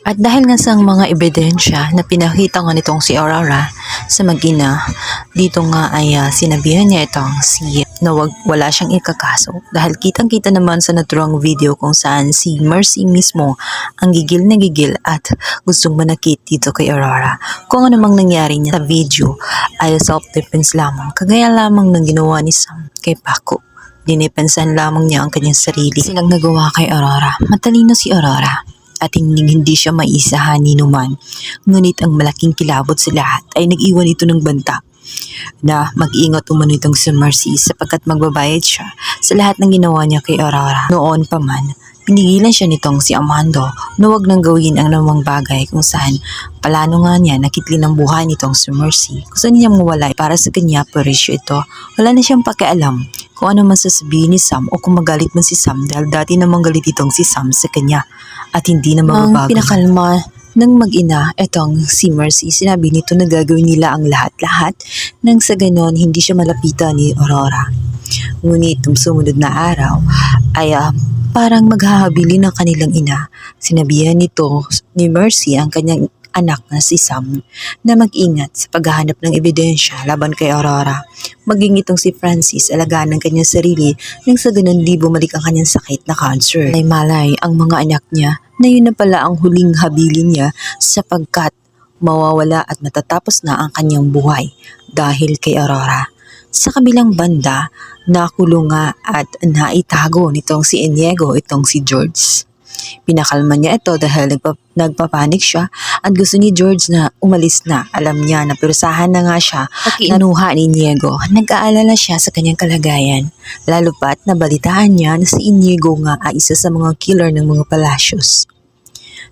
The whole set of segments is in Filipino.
At dahil nga sa mga ebidensya na pinakita nga nitong si Aurora sa mag-ina, dito nga ay sinabihan niya itong si na wala siyang ikakaso dahil kitang-kita naman sa naturang video kung saan si Mercy mismo ang gigil na gigil at gustong manakit dito kay Aurora. Kung ano mang nangyari niya sa video ay self-defense lamang, kagaya lamang ng ginawa ni Sam kay Paco. Dinipensahan lamang niya ang kanyang sarili. Silang nagawa kay Aurora. Matalino si Aurora at hindi siya maisahan ni Numan. Ngunit ang malaking kilabot sa lahat ay nag-iwan ito ng banta na mag-ingat umano itong si Mercy sapagkat magbabayad siya sa lahat ng ginawa niya kay Aurora. Noon pa man, pinigilan siya nitong si Amando na huwag nang gawin ang namang bagay kung saan palano nga niya nakitli ng buhay nitong si Mercy. Gusto niya mawala para sa kanya pero ito, wala na siyang pakialam kung ano man sasabihin ni Sam o kung magalit man si Sam dahil dati namang galit itong si Sam sa kanya at hindi na mababago. Ang pinakalma ng mag-ina, etong si Mercy, sinabi nito na gagawin nila ang lahat-lahat nang sa ganon hindi siya malapitan ni Aurora. Ngunit nung sumunod na araw ay parang maghahabili ng kanilang ina. Sinabihan nito ni Mercy ang kanyang anak na si Sam na mag-ingat sa paghahanap ng ebidensya laban kay Aurora. Maging itong si Francis alagaan ng kanyang sarili nang sa ganun di bumalik ang kanyang sakit na cancer. Ay malay ang mga anak niya na yun na pala ang huling habilin niya sapagkat mawawala at matatapos na ang kanyang buhay dahil kay Aurora. Sa kabilang banda, nakulong nga at naitago nitong si Inigo itong si George. Pinakalma niya ito dahil nagpapanik siya at gusto ni George na umalis na. Alam niya na pirusahan na nga siya at kinuha ni Inigo. Nag-aalala siya sa kanyang kalagayan. Lalo pa't nabalitaan niya na si Inigo nga ay isa sa mga killer ng mga Palacios.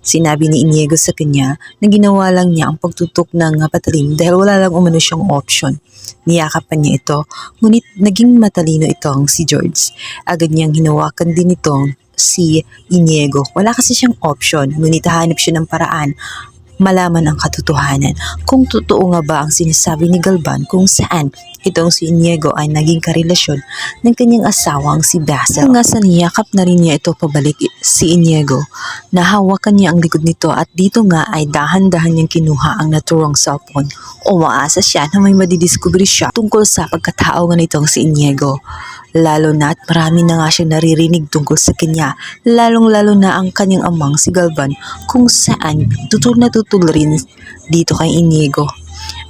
Sinabi ni Inigo sa kanya na ginawa lang niya ang pagtutok ng patalim dahil wala lang umano siyang option. Niyakapan niya ito, ngunit naging matalino itong si George. Agad niyang hinawakan din itong si Inigo. Wala kasi siyang option, ngunit hahanap siya ng paraan malaman ang katotohanan. Kung totoo nga ba ang sinasabi ni Galvan kung saan itong si Inigo ay naging karelasyon ng kanyang asawang si Basil. Nga sa niyakap na rin niya ito pabalik si Inigo, nahawakan niya ang likod nito at dito nga ay dahan-dahan niyang kinuha ang naturang cellphone. Umaasa siya na may madidiscovery siya tungkol sa pagkatao nga nitong si Inigo. Lalo na at marami na nga siyang naririnig tungkol sa kanya, lalong-lalo na ang kanyang amang si Galvan kung saan tutul na tutul rin dito kay Inigo.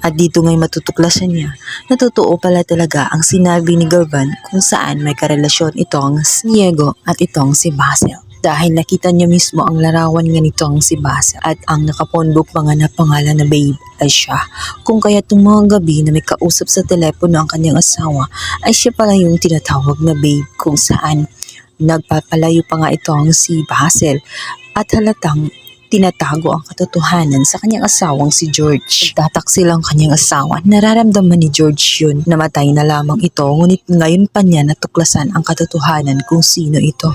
At dito nga'y matutuklasan niya na totoo pala talaga ang sinabi ni Galvan kung saan may karelasyon itong si Inigo at itong si Basil. Dahil nakita niya mismo ang larawan nga nitong si Basil at ang nakapondok pa nga na pangalan na Babe ay siya. Kung kaya itong mga gabi na may kausap sa telepono ang kanyang asawa ay siya pala yung tinatawag na Babe kung saan nagpapalayo pa nga itong si Basil at halatang tinatago ang katotohanan sa kanyang asawang si George. Nagtataksil ang kanyang asawa. Nararamdaman ni George yun. Namatay na lamang ito ngunit ngayon pa niya natuklasan ang katotohanan kung sino ito.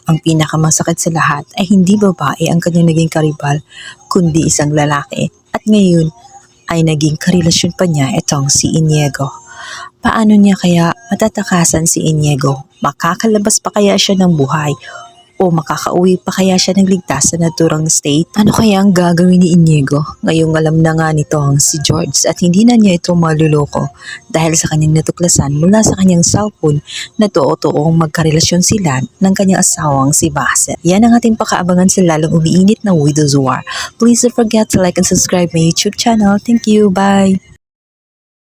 Ang pinakamasakit sa lahat ay hindi babae ang kanyang naging karibal, kundi isang lalaki. At ngayon ay naging karelasyon pa niya itong si Inigo. Paano niya kaya matatakasan si Inigo? Makakalabas pa kaya siya ng buhay? O makakauwi pa kaya siya ng ligtas sa naturang state? Ano kaya ang gagawin ni Inigo? Ngayong alam na nga nito ang si George at hindi na niya ito maluloko dahil sa kanyang natuklasan mula sa kanyang cellphone na totoong magkarelasyon sila ng kanyang asawang si Basil. Yan ang ating pakaabangan sa lalong umiinit na Widow's War. Please don't forget to like and subscribe my YouTube channel. Thank you. Bye!